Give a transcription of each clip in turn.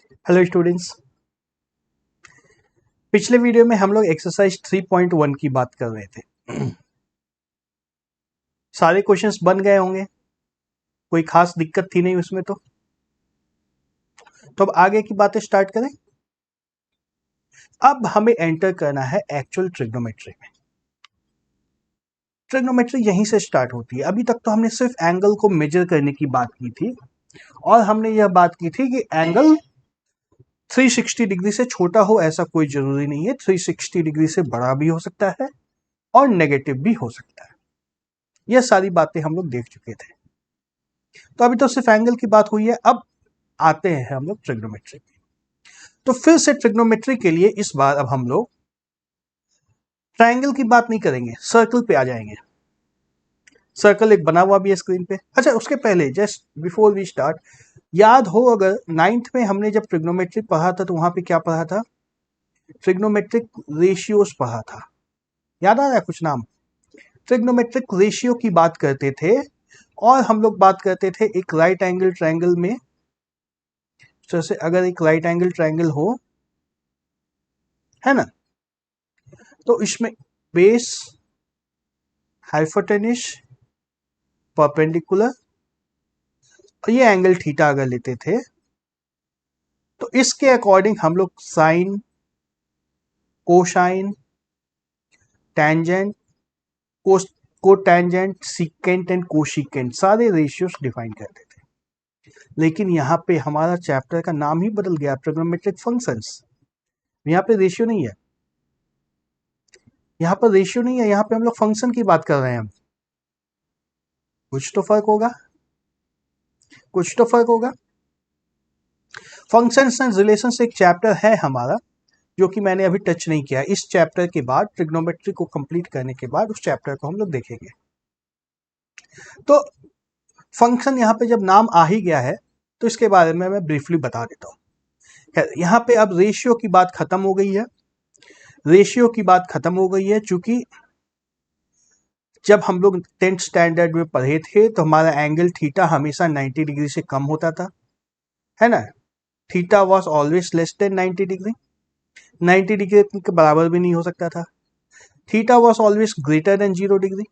Hello students. पिछले video में हम लोग एक्सरसाइज 3.1 की बात कर रहे थे। सारे क्वेश्चंस बन गए होंगे, कोई खास दिक्कत थी नहीं उसमें। तो अब आगे की बातें स्टार्ट करें। अब हमें एंटर करना है एक्चुअल ट्रिग्नोमेट्री में। ट्रिग्नोमेट्री यहीं से स्टार्ट होती है। अभी तक तो हमने सिर्फ एंगल को मेजर करने की बात की थी और हमने यह बात की थी कि एंगल 360 डिग्री से छोटा हो ऐसा कोई जरूरी नहीं है, 360 डिग्री से बड़ा भी हो सकता है और नेगेटिव भी हो सकता है। यह सारी बातें हम लोग देख चुके थे। तो अभी तो सिर्फ एंगल की बात हुई है, अब आते हैं हम लोग ट्रिग्नोमेट्री। तो फिर से ट्रिग्नोमेट्री के लिए इस बार अब हम लोग ट्रायंगल की बात नहीं करेंगे, सर्कल पे आ जाएंगे। सर्कल एक बना हुआ भी है स्क्रीन पे। अच्छा, उसके पहले जस्ट बिफोर वी स्टार्ट, याद हो अगर 9th में हमने जब ट्रिग्नोमेट्री पढ़ा था तो वहां पे क्या पढ़ा था? ट्रिग्नोमेट्रिक रेशियोज पढ़ा था। याद आ रहा है कुछ नाम? ट्रिग्नोमेट्रिक रेशियो की बात करते थे और हम लोग बात करते थे एक राइट एंगल ट्रायंगल में। जैसे अगर एक राइट एंगल ट्रायंगल हो, है ना, तो इसमें बेस, हाइपोटेन्यूज, परपेंडिकुलर और ये एंगल थीटा अगर लेते थे तो इसके अकॉर्डिंग हम लोग sine, cosine, tangent, cotangent, secant and cosecant सारे रेशियोज डिफाइन करते थे। लेकिन यहाँ पे हमारा चैप्टर का नाम ही बदल गया, ट्रिग्नोमेट्रिक फंक्शंस। यहाँ पे रेशियो नहीं है, यहाँ पर रेशियो नहीं है, यहाँ पे हम लोग फंक्शन की बात कर रहे हैं। कुछ तो फर्क होगा, कुछ तो फर्क होगा। फंक्शंस एंड रिलेशंस एक चैप्टर है हमारा जो कि मैंने अभी टच नहीं किया। इस चैप्टर के बाद, ट्रिग्नोमेट्री को कंप्लीट करने के बाद, उस चैप्टर को हम लोग देखेंगे। तो फंक्शन यहाँ पे जब नाम आ ही गया है तो इसके बारे में मैं ब्रीफली बता देता हूँ। यहाँ पे अब रेशियो की बात खत्म हो गई है। रेशियो की बात खत्म हो गई है चूंकि जब हम लोग 10th स्टैंडर्ड में पढ़े थे तो हमारा एंगल थीटा हमेशा 90 डिग्री से कम होता था, है ना। Theta was always less than 90 degree, 90 degree के बराबर भी नहीं हो सकता था। Theta was always greater than 0 degree,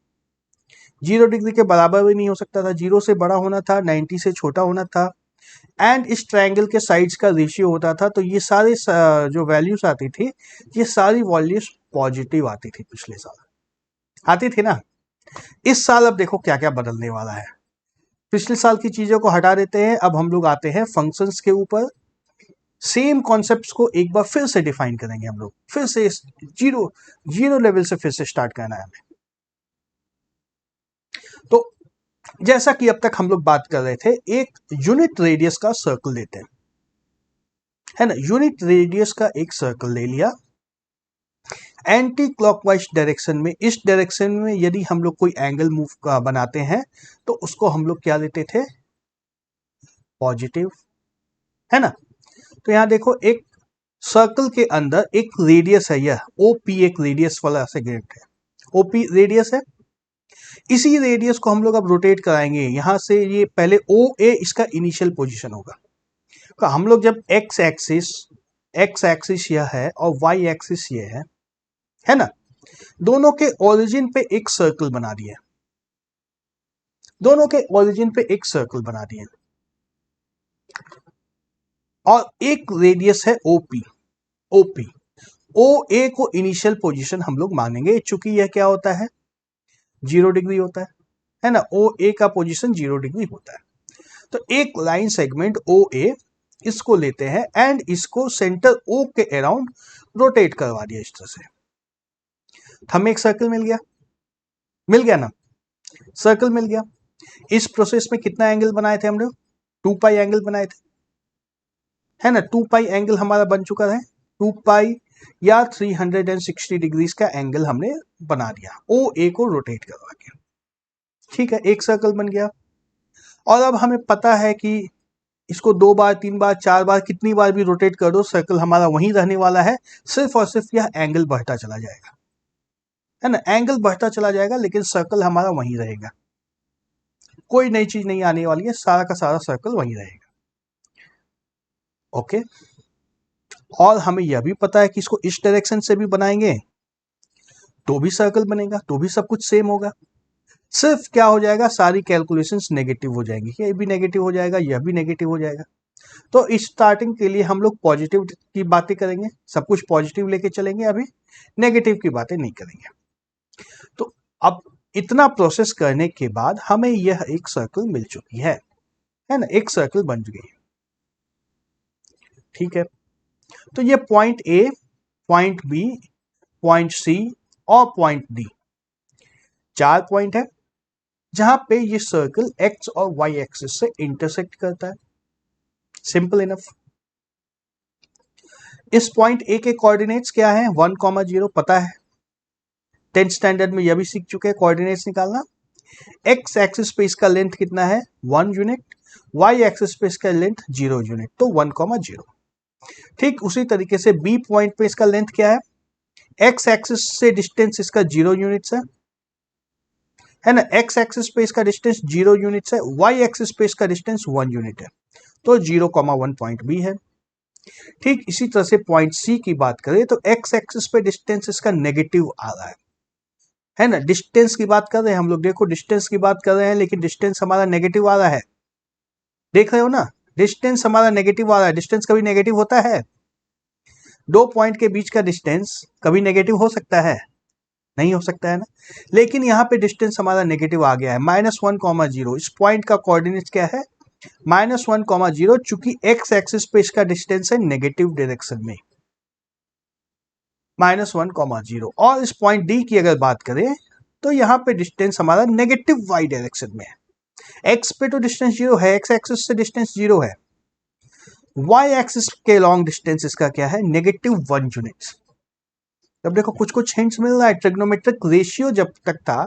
0 degree के बराबर भी नहीं हो सकता था। 0 से बड़ा होना था, 90 से छोटा होना था। एंड इस ट्रायंगल के साइड्स का रेशियो होता था। तो ये सारे जो वैल्यूज आती थी, ये सारी वैल्यूज पॉजिटिव आती थी। पिछले साल आती थी ना। इस साल अब देखो क्या क्या बदलने वाला है। पिछले साल की चीजों को हटा देते हैं, अब हम लोग आते हैं फंक्शंस के ऊपर। सेम कॉन्सेप्ट्स को एक बार फिर से डिफाइन करेंगे हम लोग, फिर से जीरो जीरो लेवल से फिर से स्टार्ट करना है हमें। तो जैसा कि अब तक हम लोग बात कर रहे थे, एक यूनिट रेडियस का सर्कल लेते हैं, है ना। यूनिट रेडियस का एक सर्कल ले लिया एंटी क्लॉकवाइज डायरेक्शन में। इस डायरेक्शन में यदि हम लोग कोई एंगल मूव बनाते हैं तो उसको हम लोग क्या लेते थे? पॉजिटिव, है ना। तो यहां देखो, एक सर्कल के अंदर एक रेडियस है, यह ओपी एक रेडियस वाला सेगमेंट है, ओपी रेडियस है। इसी रेडियस को हम लोग अब रोटेट कराएंगे यहां से। ये पहले ओ ए इसका इनिशियल पोजीशन होगा। तो हम लोग जब एक्स एक्सिस यह है और वाई एक्सिस यह है ना, दोनों के ओरिजिन पे एक सर्कल बना दिया, दोनों के ओरिजिन पे एक सर्कल बना दिया और एक रेडियस है ओपी। ओपी ओ ए को इनिशियल पोजीशन हम लोग मानेंगे, चूंकि यह क्या होता है? 0 डिग्री होता है ना। ओ ए का पोजीशन 0 डिग्री होता है। तो एक लाइन सेगमेंट ओ ए, इसको लेते हैं एंड इसको सेंटर ओ के अराउंड रोटेट करवा दिया इस तरह से। हमें एक सर्कल मिल गया, मिल गया ना, सर्कल मिल गया। इस प्रोसेस में कितना एंगल बनाए थे हम लोग? 2 पाई एंगल बनाए थे, है ना। 2 पाई एंगल हमारा बन चुका है। 2 पाई या 360 डिग्रीज का एंगल हमने बना दिया ओ ए को रोटेट करवा के। ठीक है, एक सर्कल बन गया। और अब हमें पता है कि इसको 2 बार, 3 बार, 4 बार, कितनी बार भी रोटेट कर दो, सर्कल हमारा वहीं रहने वाला है। सिर्फ और सिर्फ यह एंगल बढ़ता चला जाएगा, है ना। एंगल बढ़ता चला जाएगा लेकिन सर्कल हमारा वहीं रहेगा। कोई नई चीज नहीं आने वाली है, सारा का सारा सर्कल वहीं रहेगा। ओके, और हमें यह भी पता है कि इसको इस डायरेक्शन से भी बनाएंगे तो भी सर्कल बनेगा, तो भी सब कुछ सेम होगा। सिर्फ क्या हो जाएगा, सारी कैलकुलेशंस नेगेटिव हो जाएंगी, ये भी नेगेटिव हो जाएगा, यह भी नेगेटिव हो जाएगा। तो इस स्टार्टिंग के लिए हम लोग पॉजिटिव की बातें करेंगे, सब कुछ पॉजिटिव लेके चलेंगे, अभी नेगेटिव की बातें नहीं करेंगे। तो अब इतना प्रोसेस करने के बाद हमें यह एक सर्कल मिल चुकी है ना, एक सर्कल बन गई। ठीक है, तो ये point A, point B, point C और पॉइंट डी, 4 पॉइंट है जहां पे ये सर्कल एक्स और वाई एक्सिस से इंटरसेक्ट करता है। Simple enough. इस पॉइंट ए के कोऑर्डिनेट्स क्या है, 1,0 पता है, 10th स्टैंडर्ड में यह भी सीख चुके हैं कोऑर्डिनेट्स निकालना। एक्स एक्सिस पे इसका लेंथ कितना है, 1 यूनिट, वाई एक्सिस पे इसका लेंथ 0 यूनिट, तो 1,0। ठीक उसी तरीके से बी पॉइंट पे इसका लेंथ क्या है, एक्स एक्सिस से डिस्टेंस इसका 0 यूनिट्स है ना, एक्स एक्सिस पे इसका डिस्टेंस 0 यूनिट्स है, वाई एक्सिस पे इसका डिस्टेंस 1 यूनिट है, तो 0,1 पॉइंट बी है। ठीक इसी तरह से पॉइंट सी की बात करें तो एक्स एक्सिस पे डिस्टेंस इसका नेगेटिव आ रहा है ना, डिस्टेंस की बात कर रहे हैं हम लोग, देखो डिस्टेंस की बात कर रहे हैं लेकिन डिस्टेंस हमारा नेगेटिव आ रहा है, देख रहे हो ना, डिस्टेंस हमारा नेगेटिव आ रहा है। डिस्टेंस कभी नेगेटिव होता है, 2 पॉइंट के बीच का डिस्टेंस कभी नेगेटिव हो सकता है, नहीं हो सकता है ना, लेकिन यहाँ पे डिस्टेंस हमारा नेगेटिव आ गया है, -1,0। इस पॉइंट का कोऑर्डिनेट क्या है, -1,0, चूंकि एक्स एक्सिस पे इसका डिस्टेंस है नेगेटिव डायरेक्शन में, -1,0। और इस पॉइंट डी की अगर बात करें तो यहाँ पे डिस्टेंस हमारा नेगेटिव वाई डायरेक्शन में है। एक्स पे तो डिस्टेंस 0 है, एक्स एक्सिस से डिस्टेंस 0 है, वाई एक्सिस के लॉन्ग डिस्टेंस इसका क्या है, -1 यूनिट्स। अब देखो कुछ कुछ हिंट्स मिल रहा है, ट्रिग्नोमेट्रिक रेशियो जब तक था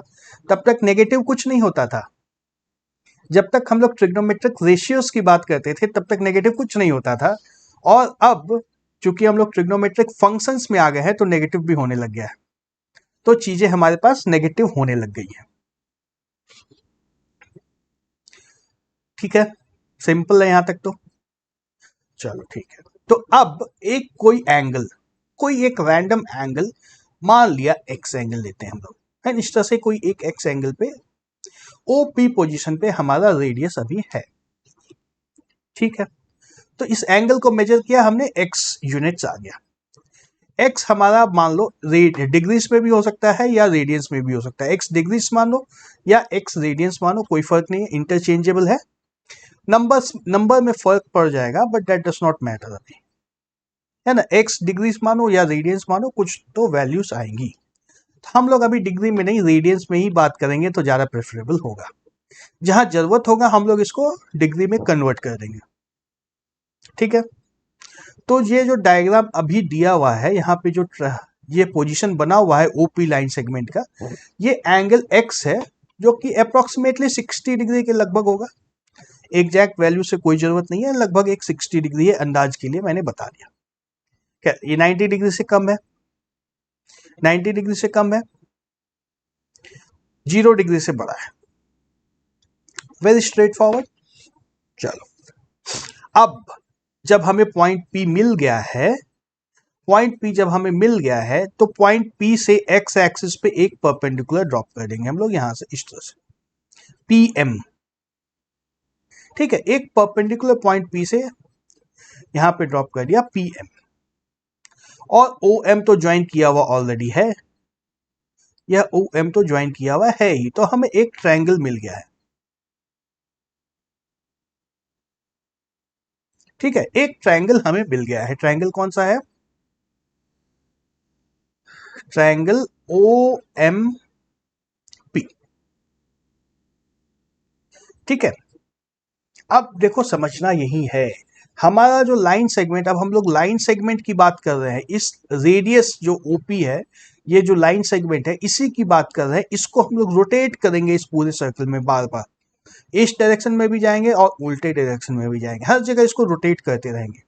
तब तक नेगेटिव कुछ नहीं होता था, जब तक हम लोग ट्रिग्नोमेट्रिक रेशियोज की बात करते थे तब तक नेगेटिव कुछ नहीं होता था, और अब चूंकि हम लोग ट्रिग्नोमेट्रिक फंक्शंस में आ गए हैं तो नेगेटिव भी होने लग गया है, तो चीजें हमारे पास नेगेटिव होने लग गई है। ठीक है, सिंपल है यहां तक तो, चलो ठीक है। तो अब एक कोई एक रैंडम एंगल, मान लिया एक्स एंगल लेते हैं हम लोग, एंड इस तरह से कोई एक एक्स एंगल पे ओपी पोजीशन पे हमारा रेडियस अभी है। ठीक है, तो इस एंगल को मेजर किया हमने, एक्स यूनिट्स आ गया। एक्स हमारा मान लो डिग्रीज में भी हो सकता है या रेडियंस में भी हो सकता है, एक्स डिग्रीज मान लो या एक्स रेडियंस मानो, कोई फर्क नहीं है, इंटरचेंजेबल है। नंबर में फर्क पड़ जाएगा but that does not matter अभी, है ना, एक्स डिग्रीज मानो या रेडियंस मानो, कुछ तो वैल्यूज आएंगी। तो हम लोग अभी डिग्री में नहीं, रेडियंस में ही बात करेंगे तो ज्यादा प्रेफरेबल होगा, जहां जरूरत होगा हम लोग इसको डिग्री में कन्वर्ट कर देंगे। ठीक है, तो ये जो डायग्राम अभी दिया हुआ है यहाँ पे, जो ये पोजीशन बना हुआ है ओपी लाइन सेगमेंट का, ये एंगल एक्स है जो कि अप्रोक्सीमेटली 60 डिग्री के लगभग होगा। एग्जैक्ट वैल्यू से कोई जरूरत नहीं है, लगभग एक 60 डिग्री है, अंदाज के लिए मैंने बता दिया। क्या ये 90 डिग्री से कम है, 90 डिग्री से कम है, 0 डिग्री से बड़ा है, वेरी स्ट्रेट फॉरवर्ड। चलो, अब जब हमें पॉइंट पी मिल गया है, पॉइंट पी जब हमें मिल गया है तो पॉइंट पी से एक्स एक्सिस पे एक परपेंडिकुलर ड्रॉप कर देंगे हम लोग यहां से, इस तरह से पी एम। ठीक है, एक परपेंडिकुलर पॉइंट पी से यहां पे ड्रॉप कर दिया पी एम, और ओ एम तो ज्वाइन किया हुआ ऑलरेडी है, यह ओ एम तो ज्वाइन किया हुआ है ही, तो हमें एक ट्रायंगल मिल गया है। ठीक है, एक ट्रायंगल हमें मिल गया है, ट्रायंगल कौन सा है, ट्रायंगल ओ एम पी। ठीक है, अब देखो समझना यही है, हमारा जो लाइन सेगमेंट, अब हम लोग लाइन सेगमेंट की बात कर रहे हैं, इस रेडियस जो ओपी है, ये जो लाइन सेगमेंट है इसी की बात कर रहे हैं, इसको हम लोग रोटेट करेंगे इस पूरे सर्कल में बार बार, इस डायरेक्शन में भी जाएंगे और उल्टे डायरेक्शन में भी जाएंगे, हर जगह इसको रोटेट करते रहेंगे,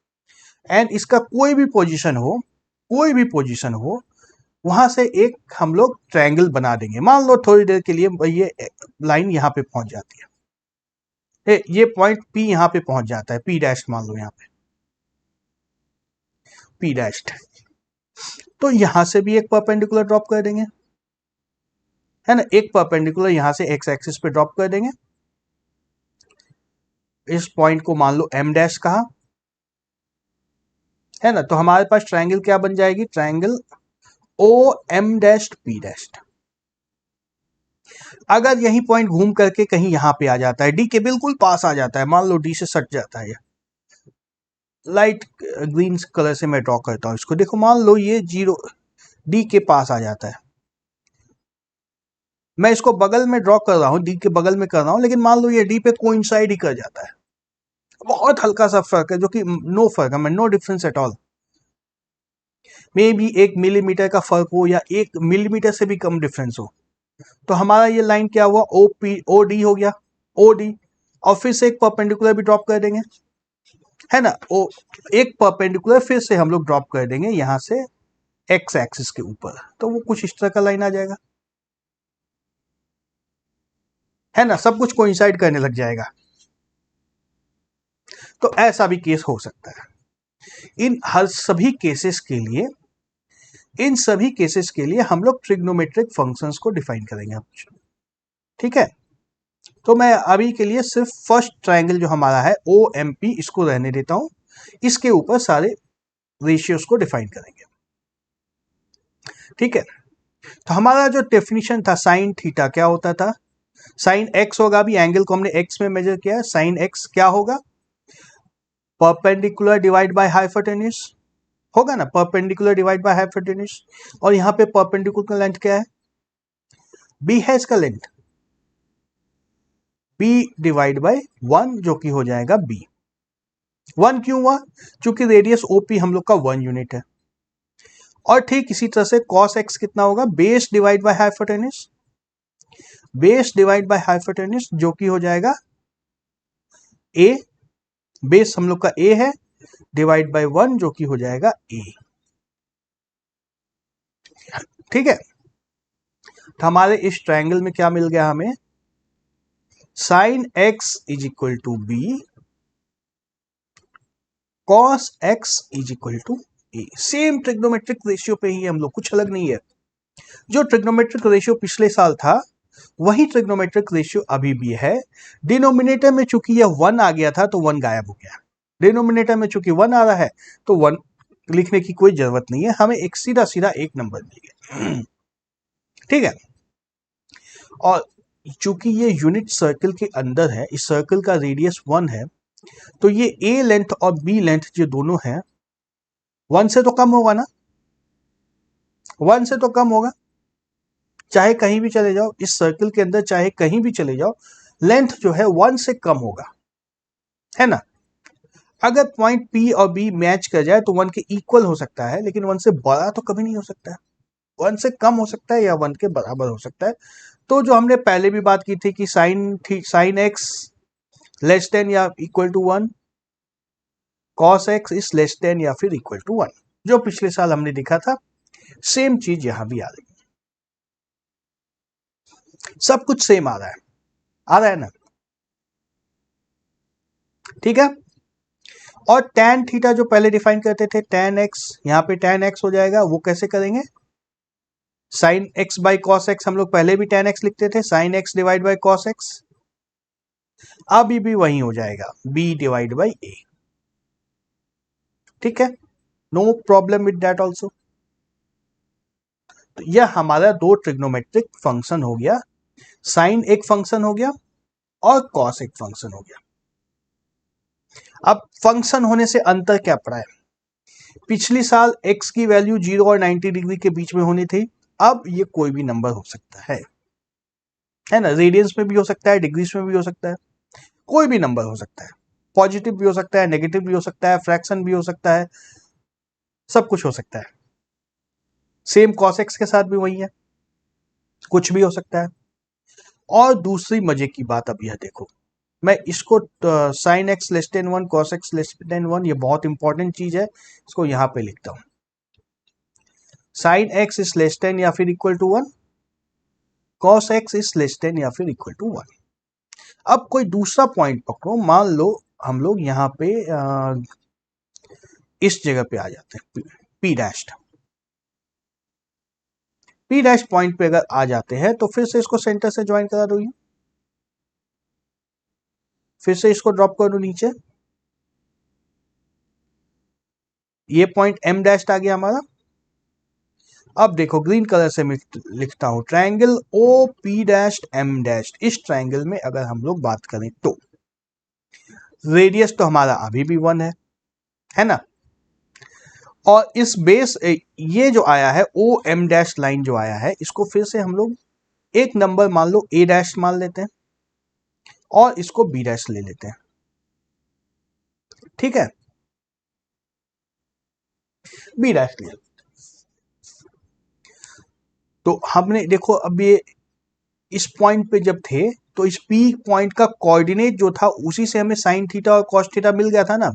एंड इसका कोई भी पोजीशन हो वहां से एक हम लोग ट्रायंगल बना देंगे। मान लो थोड़ी देर के लिए ये लाइन यहाँ पे पहुंच जाती है, ये पॉइंट पी यहाँ पे पहुंच जाता है, पी डैश मान लो यहाँ पे, पी डैश्ड, तो यहां से भी एक परपेंडिकुलर ड्रॉप कर देंगे, है ना, एक परपेंडिकुलर यहां से एक्स एक्सिस पे ड्रॉप कर देंगे। इस पॉइंट को मान लो एम डैश कहा, है ना, तो हमारे पास ट्रायंगल क्या बन जाएगी, triangle O M dash P dash. अगर यही पॉइंट घूम करके कहीं यहां पे आ जाता है, डी के बिल्कुल पास आ जाता है, मान लो डी से सट जाता है, लाइट ग्रीन कलर से मैं ड्रॉ करता हूं इसको, देखो मान लो ये जीरो डी के पास आ जाता है, मैं इसको बगल में ड्रॉ कर रहा हूं, डी के बगल में कर रहा हूं, लेकिन मान लो ये डी पे कोइंसाइड ही कर जाता है, बहुत हल्का सा फर्क है, जो कि नो फर्क है, नो डिफरेंस एट ऑल, मे भी 1 मिलीमीटर का फर्क हो या 1 मिलीमीटर से भी कम डिफरेंस हो, तो हमारा ये लाइन क्या हुआ, ओ पी ओ डी हो गया, ओ डी, और फिर से एक परपेंडिकुलर भी ड्रॉप कर देंगे, है ना, ओ एक परपेंडिकुलर फिर से हम लोग ड्रॉप कर देंगे यहां से एक्स एक्सिस के ऊपर, तो वो कुछ इस तरह का लाइन आ जाएगा, है ना, सब कुछ कोइंसाइड करने लग जाएगा। तो ऐसा भी केस हो सकता है। इन हर सभी केसेस के लिए, इन सभी केसेस के लिए हम लोग ट्रिग्नोमेट्रिक फंक्शंस को डिफाइन करेंगे, ठीक है। तो मैं अभी के लिए सिर्फ फर्स्ट ट्रायंगल जो हमारा है ओ एम पी, इसको रहने देता हूं, इसके ऊपर सारे रेशियोज को डिफाइन करेंगे, ठीक है। तो हमारा जो डेफिनेशन था साइन थीटा क्या होता था, साइन एक्स होगा, अभी एंगल को हमने एक्स में मेजर किया, साइन एक्स क्या होगा, परपेंडिकुलर डिवाइड बाय हाइपोटेन्यूज होगा ना, परपेंडिकुलर डिवाइड बाय हाइपोटेन्यूज, और यहां पे परपेंडिकुलर लेंथ क्या है, बी है इसका लेंथ, बी डिवाइड बाय 1 जो कि हो जाएगा बी। 1 क्यों हुआ, क्योंकि रेडियस ओपी हम लोग का 1 यूनिट है, और ठीक इसी तरह से cos x कितना होगा, base divide by hypotenuse, base divide by hypotenuse जो कि हो जाएगा a, बेस हम लोग का a है, डिवाइड बाय 1 जो कि हो जाएगा a, ठीक है। तो हमारे इस ट्रायंगल में क्या मिल गया हमें, sine x is equal to B, cos x is equal to A, same trigonometric ratio पे ही हम लोग, कुछ अलग नहीं है, जो ट्रिग्नोमेट्रिक रेशियो पिछले साल था वही ट्रिग्नोमेट्रिक रेशियो अभी भी है। डिनोमिनेटर में चूंकि यह 1 आ गया था तो 1 गायब हो गया, डिनोमिनेटर में चूंकि 1 आ रहा है तो 1 लिखने की कोई जरूरत नहीं है, हमें एक सीधा सीधा एक नंबर मिल गया, ठीक है। और चूंकि ये यूनिट सर्कल के अंदर है, इस सर्कल का रेडियस 1 है, तो ये ए लेंथ और बी लेंथ जो दोनों है 1 से तो कम होगा ना, 1 से तो कम होगा, चाहे कहीं भी चले जाओ इस सर्कल के अंदर, चाहे कहीं भी चले जाओ, लेंथ जो है 1 से कम होगा, है ना। अगर पॉइंट P और B मैच कर जाए तो 1 के इक्वल हो सकता है, लेकिन 1 से बड़ा तो कभी नहीं हो सकता है, 1 से कम हो सकता है या 1 के बराबर हो सकता है। तो जो हमने पहले भी बात की थी कि साइन एक्स लेस देन या equal to 1, cos X is less than या फिर इक्वल टू 1, जो पिछले साल हमने देखा था, सेम चीज यहां भी आ रही है, सब कुछ सेम आ रहा है ना, ठीक है। और tan थीटा जो पहले डिफाइन करते थे, tan x, यहां पे tan x हो जाएगा, वो कैसे करेंगे, sine x by cos X, हम लोग पहले भी tan x लिखते थे, sine x divide by cos X, अभी भी वही हो जाएगा b डिवाइड बाई a, ठीक है, no problem with that also. तो यह हमारा दो ट्रिग्नोमेट्रिक फंक्शन हो गया, साइन एक फंक्शन हो गया और कॉस एक फंक्शन हो गया। अब फंक्शन होने से अंतर क्या पड़ा है, पिछली साल x की वैल्यू 0 और 90 डिग्री के बीच में होनी थी, अब ये कोई भी नंबर हो सकता है ना, रेडियंस में भी हो सकता है, डिग्रीज में भी हो सकता है, कोई भी नंबर हो सकता है, पॉजिटिव भी हो सकता है, नेगेटिव भी हो सकता है, फ्रैक्शन भी हो सकता है, सब कुछ हो सकता है। सेम cos x के साथ भी वही है, कुछ भी हो सकता है। और दूसरी मजे की बात अब यह देखो, मैं इसको sign X less then 1, cos x less then 1, ये बहुत इंपॉर्टेंट चीज है, इसको यहां पे लिखता हूं, sine X is less than या फिर equal to 1, cos X is less than या फिर इक्वल टू 1। अब कोई दूसरा पॉइंट पकड़ो, मान लो हम लोग यहाँ पे इस जगह पे आ जाते हैं, पी डैश पॉइंट पे अगर आ जाते हैं तो फिर से इसको सेंटर से ज्वाइन करा दो, फिर से इसको ड्रॉप कर दो नीचे, ये पॉइंट एम डैश आ गया हमारा। अब देखो ग्रीन कलर से मैं लिखता हूं triangle O P dash M dash. इस ट्रायंगल में अगर हम लोग बात करें तो रेडियस तो हमारा अभी भी 1 है ना, और इस बेस ये जो आया है ओ एम डैश लाइन जो आया है, इसको फिर से हम लोग एक नंबर मान लो ए डैश मान लेते हैं और इसको बी डैश ले लेते हैं, ठीक है, बी डैश ले। तो हमने देखो अब ये इस पॉइंट पे जब थे तो इस पी पॉइंट का कोऑर्डिनेट जो था उसी से हमें साइन थीटा और कॉस थीटा मिल गया था ना,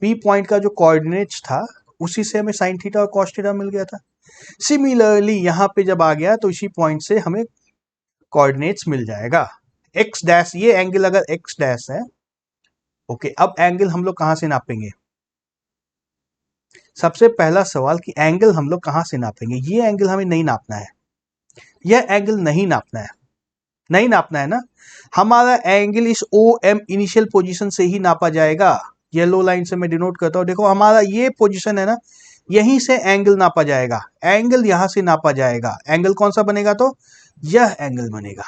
पी पॉइंट का जो कोऑर्डिनेट था उसी से हमें साइन थीटा और कॉस थीटा मिल गया था। सिमिलरली यहां पे जब आ गया तो इसी पॉइंट से हमें कोऑर्डिनेट्स मिल जाएगा एक्स डैश, ये एंगल अगर एक्स डैश है, ओके। अब एंगल हम लोग कहां से नापेंगे, सबसे पहला सवाल कि एंगल हम लोग कहां से नापेंगे। ये एंगल हमें नहीं नापना है, यह एंगल नहीं नापना है, नहीं नापना है ना, हमारा एंगल इस ओ एम इनिशियल पोजीशन से ही नापा जाएगा। येलो लाइन से मैं डिनोट करता हूं, देखो हमारा ये पोजीशन है ना, यहीं से एंगल नापा जाएगा, एंगल यहां से नापा जाएगा। एंगल कौन सा बनेगा, तो यह एंगल बनेगा,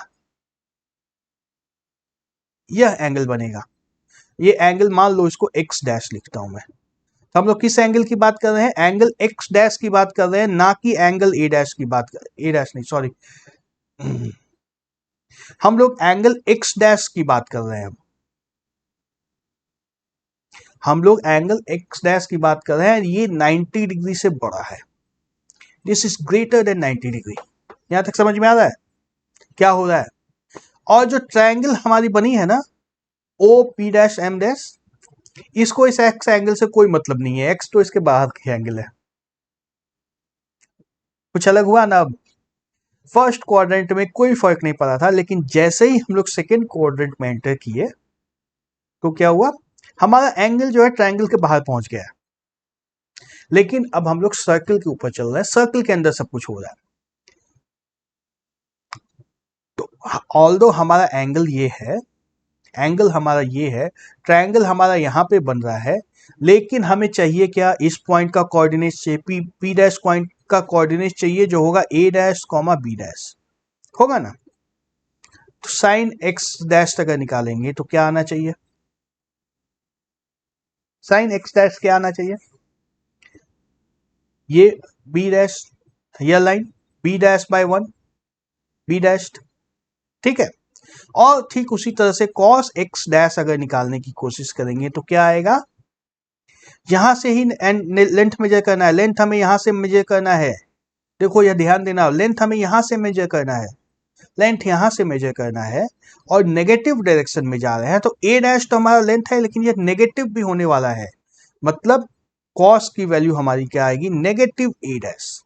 यह एंगल बनेगा। ये एंगल मान लो इसको एक्स डैश लिखता हूं मैं। तो हम लोग किस एंगल की बात कर रहे हैं, एंगल एक्स डैश की बात कर रहे हैं, ना कि एंगल ए डैश की बात कर, ए डैश नहीं सॉरी, हम लोग एंगल एक्स डैश की बात कर रहे हैं। हम लोग एंगल एक्स डैश की बात कर रहे हैं, ये 90 डिग्री से बड़ा है, this is greater than 90 degree. यहां तक समझ में आ रहा है क्या हो रहा है। और जो ट्रायंगल हमारी बनी है ना O P dash M dash, इसको इस एक्स एंगल से कोई मतलब नहीं है, एक्स तो इसके बाहर की एंगल है, कुछ अलग हुआ ना। अब फर्स्ट क्वाड्रेंट में कोई फर्क नहीं पड़ा था, लेकिन जैसे ही हम लोग सेकेंड क्वाड्रेंट में एंटर किए तो क्या हुआ, हमारा एंगल जो है ट्रायंगल के बाहर पहुंच गया है। लेकिन अब हम लोग सर्कल के ऊपर चल रहे हैं, सर्कल के अंदर सब कुछ हो रहा है। तो ऑल्दो हमारा एंगल ये है, एंगल हमारा ये है, ट्रायंगल हमारा यहां पे बन रहा है, लेकिन हमें चाहिए क्या, इस पॉइंट का कोऑर्डिनेट चाहिए, पी डैश पॉइंट का कोऑर्डिनेट चाहिए जो होगा ए डैश कॉमा बी डैश होगा ना। तो साइन एक्स डैश अगर निकालेंगे तो क्या आना चाहिए, साइन एक्स डैश क्या आना चाहिए, ये बी डैश, यह line B dash by 1 B dash, ठीक है। और ठीक उसी तरह से कॉस एक्स डैश अगर निकालने की कोशिश करेंगे तो क्या आएगा, यहां से ही लेंथ मेजर करना है, लेंथ हमें यहां से मेजर करना है, देखो यह ध्यान देना, लेंथ हमें यहां से मेजर करना है, लेंथ यहां से मेजर करना है और नेगेटिव डायरेक्शन में जा रहे हैं, तो ए डैश तो हमारा लेंथ है लेकिन ये नेगेटिव भी होने वाला है, मतलब कॉस की वैल्यू हमारी क्या आएगी, नेगेटिव ए डैश,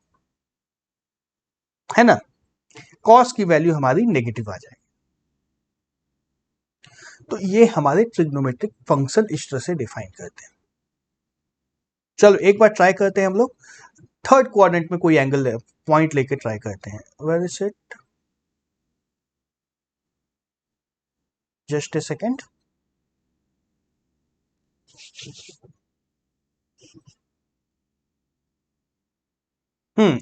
है ना, कॉस की वैल्यू हमारी नेगेटिव आ जाएगी। तो ये हमारे ट्रिग्नोमेट्रिक फंक्शन इस तरह से डिफाइन करते हैं। चलो एक बार ट्राई करते हैं हम लोग, थर्ड क्वाड्रेंट में कोई एंगल पॉइंट लेके ट्राई करते हैं। Where is it, just a second.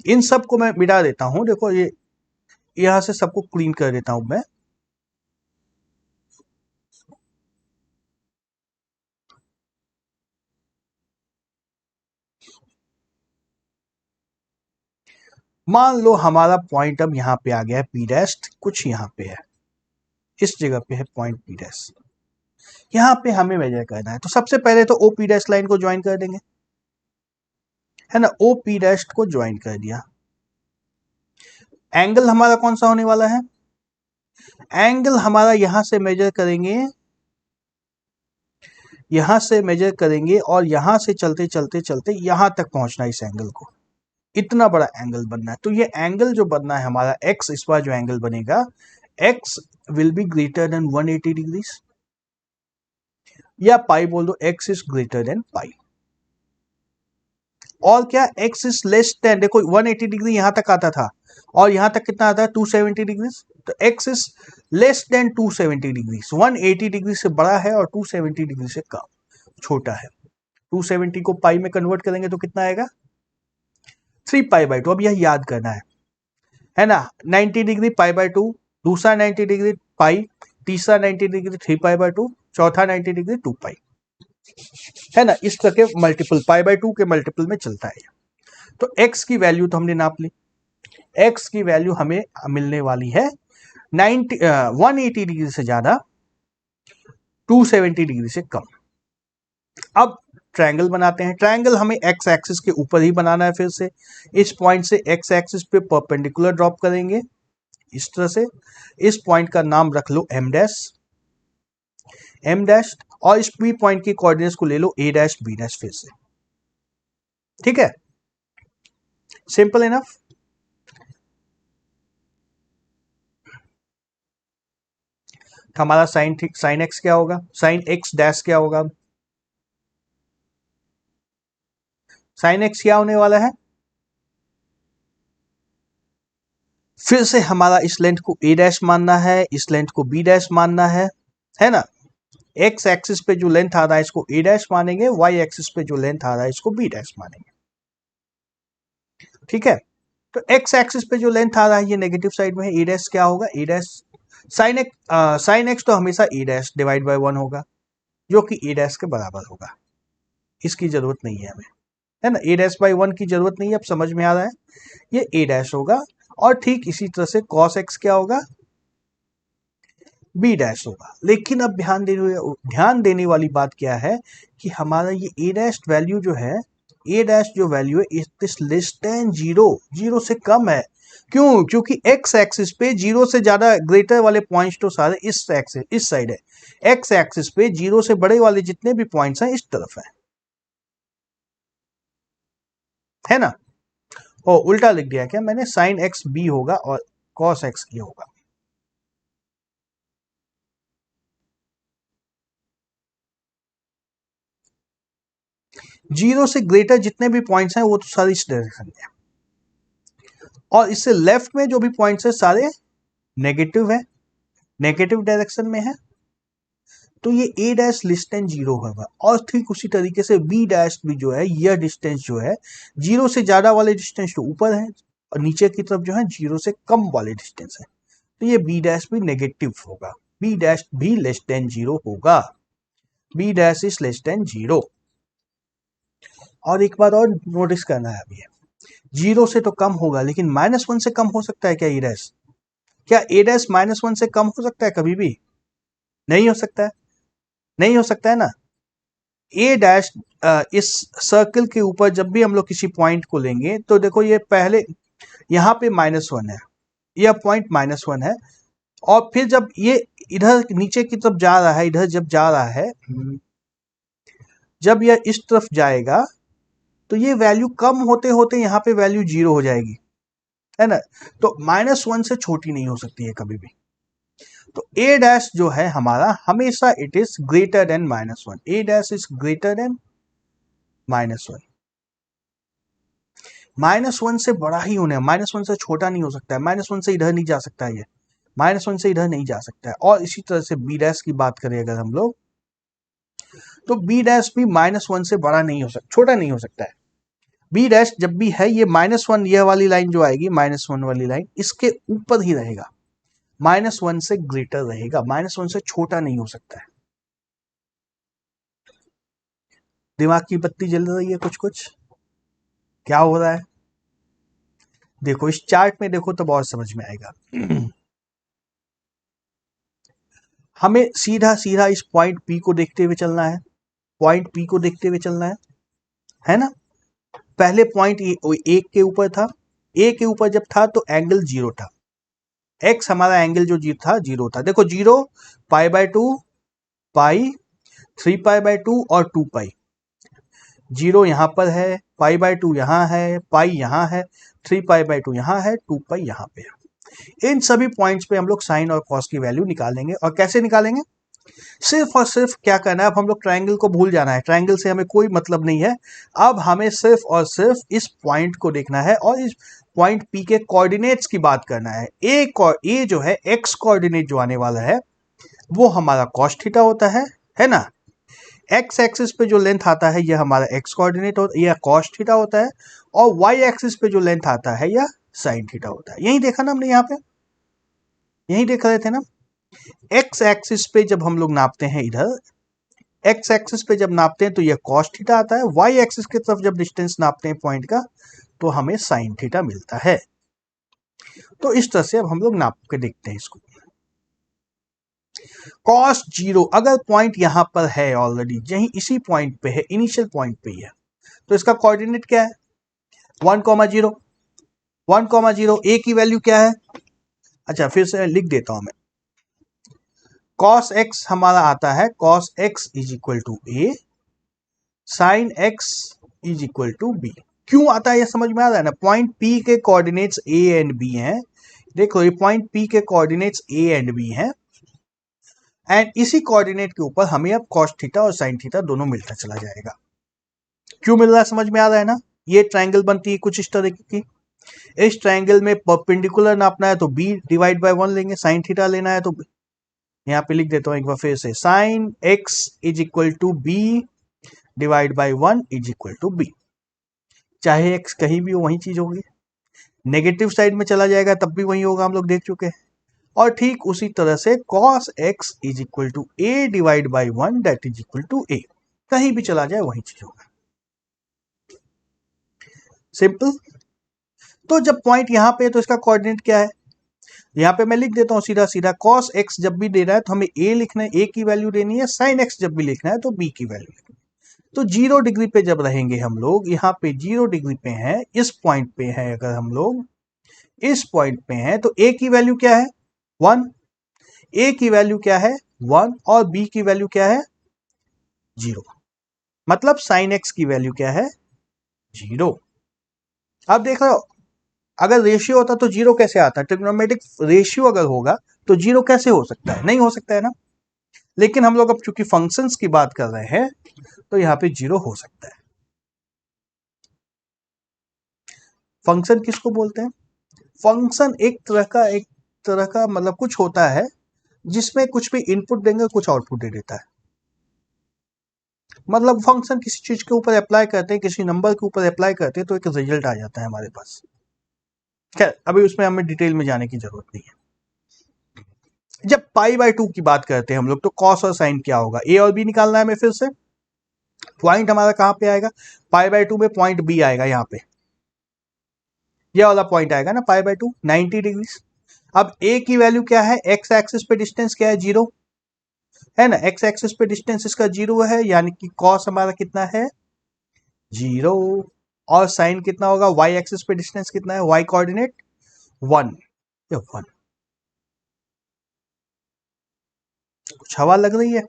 इन सब को मैं मिटा देता हूं, देखो ये यहां से सबको क्लीन कर देता हूं मैं। मान लो हमारा पॉइंट अब यहां पे आ गया है पी डैश, कुछ यहां पे है, इस जगह पे है पॉइंट पी डैश, यहां पे हमें मेजर करना है। तो सबसे पहले तो ओ पी डैश लाइन को ज्वाइन कर देंगे, है ना, ओ पी डैश को ज्वाइन कर दिया। एंगल हमारा कौन सा होने वाला है, एंगल हमारा यहां से मेजर करेंगे, यहां से मेजर करेंगे और यहां से चलते चलते चलते यहां तक पहुंचना, इस एंगल को, इतना बड़ा एंगल बनना है। तो ये एंगल जो बनना है हमारा एक्स, इस बार जो एंगल बनेगा x will be greater than 180 degrees, या पाई बोल दो, x is greater than pi. और क्या x इज लेस देन, देखो 180 डिग्री यहां तक आता था और यहां तक कितना आता है 270 डिग्री, तो x is less then 270 degree, 180 degree से बड़ा है और 270 डिग्री से कम छोटा है। 270 को पाई में कन्वर्ट करेंगे तो कितना आएगा 3π/2। अब यह याद करना है ना, 90 डिग्री π/2, दूसरा 90 डिग्री पाई, तीसरा 90 डिग्री 3π/2, चौथा 90 डिग्री 2π, है ना। इस तरह के मल्टीपल π/2 के मल्टीपल में चलता है। तो x की वैल्यू तो हमने नाप ली, x की वैल्यू हमें मिलने वाली है 180 डिग्री से ज्यादा, 270 डिग्री से कम। अब ट्रायंगल बनाते हैं। ट्रायंगल हमें x एक्सिस के ऊपर ही बनाना है। फिर से इस पॉइंट से x एक्सिस पे परपेंडिकुलर ड्रॉप करेंगे इस तरह से। इस पॉइंट का नाम रख लो m डैश, और इस p पॉइंट की कोऑर्डिनेट्स को ले लो a डैश b डैश फिर से। ठीक है, सिंपल इनफ। हमारा साइन x क्या होगा, साइन x डैश क्या होगा, साइन x क्या होने वाला है, फिर से हमारा इस लेंथ को a डैश मानना है, इस लेंथ को b डैश मानना है ना। x एक्सिस पे जो लेंथ आ रहा है इसको a डैश मानेंगे, y एक्सिस पे जो लेंथ आ रहा है इसको b डैश मानेंगे। ठीक है, तो x एक्सिस पे जो लेंथ आ रहा है ये नेगेटिव साइड में है, a डैश क्या होगा, a डैश साइन x तो हमेशा a डैश डिवाइड बाय 1 होगा, जो कि a डैश के बराबर होगा। इसकी जरूरत नहीं है हमें, है ना, a डैश बाय 1 की जरूरत नहीं है। अब समझ में आ रहा है, ये a डैश होगा। और ठीक इसी तरह से cos x क्या होगा, b डैश होगा। लेकिन अब ध्यान देने वाली बात क्या है कि हमारा ये a डैश वैल्यू जो है, a डैश जो वैल्यू है इज लेस देन 0, 0 से कम है। क्यों, क्योंकि x एक्सिस पे 0 से ज्यादा ग्रेटर वाले पॉइंट्स तो सारे इस साइड है, x एक्सिस पे 0 से बड़े वाले जितने भी पॉइंट्स हैं इस तरफ है ना। ओ उल्टा लिख दिया क्या मैंने, साइन एक्स बी होगा और कॉस एक्स ए होगा। जीरो से ग्रेटर जितने भी पॉइंट्स हैं वो तो सारे इस डायरेक्शन में, और इससे लेफ्ट में जो भी पॉइंट्स है सारे नेगेटिव है, नेगेटिव डायरेक्शन में है। तो ये a डैश लेस देन 0 होगा। और ठीक उसी तरीके से b डैश भी जो है, यह डिस्टेंस जो है 0 से ज्यादा वाले डिस्टेंस तो ऊपर है और नीचे की तरफ जो है 0 से कम वाले डिस्टेंस है, तो ये b डैश भी नेगेटिव होगा, b डैश भी लेस देन 0 होगा, b dash is less then 0। और एक बात और नोटिस करना है, अभी 0 से तो कम होगा, लेकिन -1 से कम हो सकता है क्या a डैश, क्या a डैश -1 से कम हो सकता है कभी भी, नहीं हो सकता है, नहीं हो सकता है ना। ए डैश इस सर्कल के ऊपर जब भी हम लोग किसी पॉइंट को लेंगे तो देखो ये पहले यहाँ पे -1 है, यह पॉइंट -1 है, और फिर जब ये इधर नीचे की तरफ जा रहा है, इधर जब जा रहा है, जब यह इस तरफ जाएगा तो ये वैल्यू कम होते होते यहाँ पे वैल्यू 0 हो जाएगी, है ना। तो -1 से छोटी नहीं हो सकती है कभी भी। तो a डैश जो है हमारा हमेशा it is greater than -1, a dash is greater than -1, -1 से बड़ा ही होना है, -1 से छोटा नहीं हो सकता है, -1 से इधर नहीं जा सकता है, ये -1 से इधर नहीं जा सकता है। और इसी तरह से b डैश की बात करें अगर हम लोग, तो b डैश भी -1 से बड़ा नहीं हो सकता, छोटा नहीं हो सकता है। b डैश जब भी है ये -1, यह वाली लाइन जो आएगी -1 वाली लाइन इसके ऊपर ही रहेगा, -1 से ग्रेटर रहेगा, -1 से छोटा नहीं हो सकता है। दिमाग की बत्ती जल रही है कुछ कुछ, क्या हो रहा है, देखो इस चार्ट में देखो तो बहुत समझ में आएगा। हमें सीधा सीधा इस पॉइंट P को देखते हुए चलना है, पॉइंट P को देखते हुए चलना है ना। पहले पॉइंट A के ऊपर था, A के ऊपर जब था तो एंगल 0 था, x हमारा एंगल जो था 0 था। देखो 0, π/2, पाई, 3π/2 और 2π, 0 यहाँ पर है, π/2 यहाँ है, पाई यहाँ है, 3π/2 यहाँ है, 2π यहाँ पे है। इन सभी पॉइंट्स पे हम लोग साइन और कॉस की वैल्यू निकालेंगे। और कैसे निकालेंगे, सिर्फ और सिर्फ क्या करना है, अब हम लोग ट्रायंगल को भूल जाना है, ट्रायंगल से हमें कोई मतलब नहीं है। अब हमें सिर्फ और सिर्फ इस पॉइंट को देखना है और इस पॉइंट पी के कोऑर्डिनेट्स की बात करना है। ए जो है एक्स कोऑर्डिनेट जो आने वाला है वो हमारा cos थीटा होता है ना। एक्स एक्सिस पे जो लेंथ आता है यह हमारा एक्स कोऑर्डिनेट होता है, यह cos थीटा होता है, और वाई एक्सिस पे जो लेंथ आता है यह साइन थीटा होता है। यही देखा ना हमने, यहाँ पे यही देख रहे थे ना। एक्स एक्सिस पे जब हम लोग नापते हैं, इधर एक्स एक्सिस पे जब नापते हैं तो यह cos थीटा आता है, वाई एक्सिस की तरफ जब डिस्टेंस नापते हैं पॉइंट का तो हमें साइन थीटा मिलता है। तो इस तरह से अब हम लोग नाप के देखते हैं इसको। cos 0 अगर पॉइंट यहां पर है ऑलरेडी, यही इसी पॉइंट पे है, इनिशियल पॉइंट पे ही है, तो इसका कोऑर्डिनेट क्या है 1,0। 1,0 ए की वैल्यू क्या है, अच्छा फिर से लिख देता हूं मैं। cos x हमारा आता है cos x is equal to A, sine x is equal to B. क्यों आता है ये समझ में आ रहा है ना। पॉइंट P के कोऑर्डिनेट्स a एंड b हैं। देखो ये पॉइंट P के कोऑर्डिनेट्स a एंड b हैं, एंड इसी कोऑर्डिनेट के ऊपर हमें अब cos थीटा और sin थीटा दोनों मिलता चला जाएगा। क्यों मिल रहा है समझ में आ रहा है ना। ये ट्रायंगल बनती है कुछ इस तरह की। इस ट्रायंगल में परपेंडिकुलर नापना है तो b डिवाइड बाय 1 लेंगे, sin थीटा लेना है तो यहाँ पे लिख देता हूं एक बार फिर से, sin x is equal to b divide by 1 is equal to b। चाहे x कहीं भी हो वही चीज होगी, नेगेटिव साइड में चला जाएगा तब भी वही होगा, हम लोग देख चुके हैं। और ठीक उसी तरह से cos x is equal to a divide by 1 that is equal to a, कहीं भी चला जाए वही चीज होगा। सिंपल। तो जब पॉइंट यहां पे है तो इसका कोऑर्डिनेट क्या है, यहां पे मैं लिख देता हूं सीधा सीधा, cos x जब भी दे रहा है तो हमें a लिखना है, a की वैल्यू देनी है, sin x जब भी लिखना है तो b की वैल्यू लिखनी है। तो 0 डिग्री पे जब रहेंगे हम लोग, यहाँ पे 0 डिग्री पे हैं, इस पॉइंट पे है, अगर हम लोग इस पॉइंट पे हैं तो a की वैल्यू क्या है 1, a की वैल्यू क्या है 1, और b की वैल्यू क्या है 0, मतलब sin x की वैल्यू क्या है 0। अब देख रहे हो, अगर रेशियो होता तो 0 कैसे आता, ट्रिग्नोमेट्रिक रेशियो अगर होगा तो 0 कैसे हो सकता है, नहीं हो सकता है ना। लेकिन हम लोग अब चूंकि फंक्शंस की बात कर रहे हैं तो यहाँ पे 0 हो सकता है। फंक्शन किसको बोलते हैं, फंक्शन एक तरह का मतलब कुछ होता है जिसमें कुछ भी इनपुट देंगे कुछ आउटपुट दे देता है। मतलब फंक्शन किसी चीज के ऊपर अप्लाई करते हैं, किसी नंबर के ऊपर अप्लाई करते हैं तो एक रिजल्ट आ जाता है हमारे पास। खैर अभी उसमें हमें डिटेल में जाने की जरूरत नहीं है। जब पाई बाय 2 की बात करते हैं हम लोग तो कॉस और साइन क्या होगा, ए और बी निकालना है हमें। फिर से पॉइंट हमारा कहां पे आएगा, पाई बाय 2 में पॉइंट बी आएगा, यहाँ पे यह वाला पॉइंट आएगा ना पाई बाय 2 90 डिग्री। अब ए की वैल्यू क्या है, एक्स एक्सिस पे डिस्टेंस क्या है 0 है ना, एक्स एक्सिस पे डिस्टेंस इसका 0 है, यानी कि कॉस हमारा कितना है 0, और साइन कितना होगा, वाई एक्सिस पे डिस्टेंस कितना है, वाई कोऑर्डिनेट 1, ये 1। कुछ हवा लग रही है,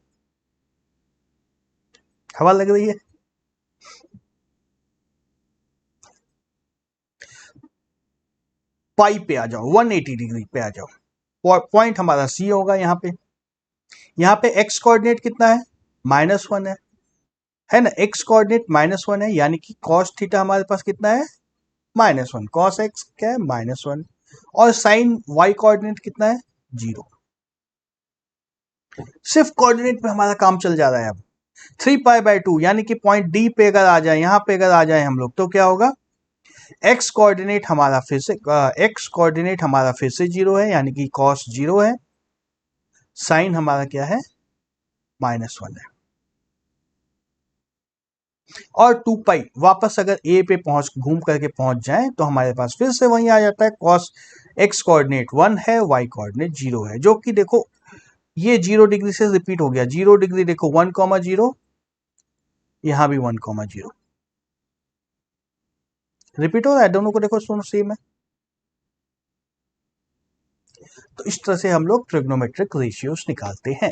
हवा लग रही है। पाई पे आ जाओ, 180 डिग्री पे आ जाओ, पॉइंट हमारा सी होगा यहाँ पे एक्स कोऑर्डिनेट कितना है -1 है ना, एक्स कोऑर्डिनेट -1 है, यानी कि cos थीटा हमारे पास कितना है -1, cos x क्या है -1, और साइन y कोऑर्डिनेट कितना है 0। सिर्फ कोऑर्डिनेट पे हमारा काम चल जा रहा है। अब 3 पाई बाय 2 यानी कि पॉइंट डी पे अगर आ जाए, यहाँ पे अगर आ जाए हम लोग तो क्या होगा, x कोऑर्डिनेट हमारा फिर से जीरो है, यानी कि cos 0 है, साइन हमारा क्या है -1 है, और 2 पाई वापस अगर ए पे पहुंच घूम करके पहुंच जाए तो हमारे पास फिर से वही आ जाता है, cos x कोऑर्डिनेट 1 है, y कोऑर्डिनेट 0 है, जो कि देखो ये 0 डिग्री से रिपीट हो गया। 0 डिग्री देखो 1,0, यहां भी 1,0 रिपीट हो रहा है, दोनों को देखो दोनों सेम है। तो इस तरह से हम लोग ट्रिग्नोमेट्रिक रेशियोस निकालते हैं।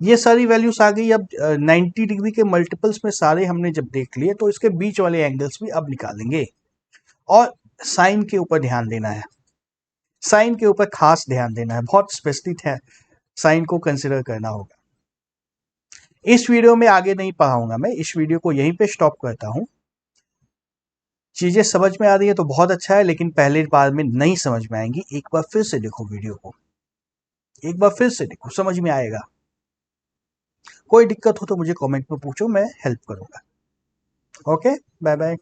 ये सारी वैल्यूज आ गई। अब 90 डिग्री के मल्टीपल्स में सारे हमने जब देख लिए तो इसके बीच वाले एंगल्स भी अब निकालेंगे, और साइन के ऊपर ध्यान देना है, साइन के ऊपर खास ध्यान देना है, बहुत स्पेसिफिक है, साइन को कंसिडर करना होगा। इस वीडियो में आगे नहीं पढ़ाऊंगा, मैं इस वीडियो को यहीं पे स्टॉप करता हूं। चीजें समझ में आ रही है तो बहुत अच्छा है, लेकिन पहले बार में नहीं समझ में आएंगी। एक बार फिर से देखो वीडियो को, एक बार फिर से देखो, समझ में आएगा। कोई दिक्कत हो तो मुझे कमेंट में पूछो, मैं हेल्प करूंगा। Okay, bye bye.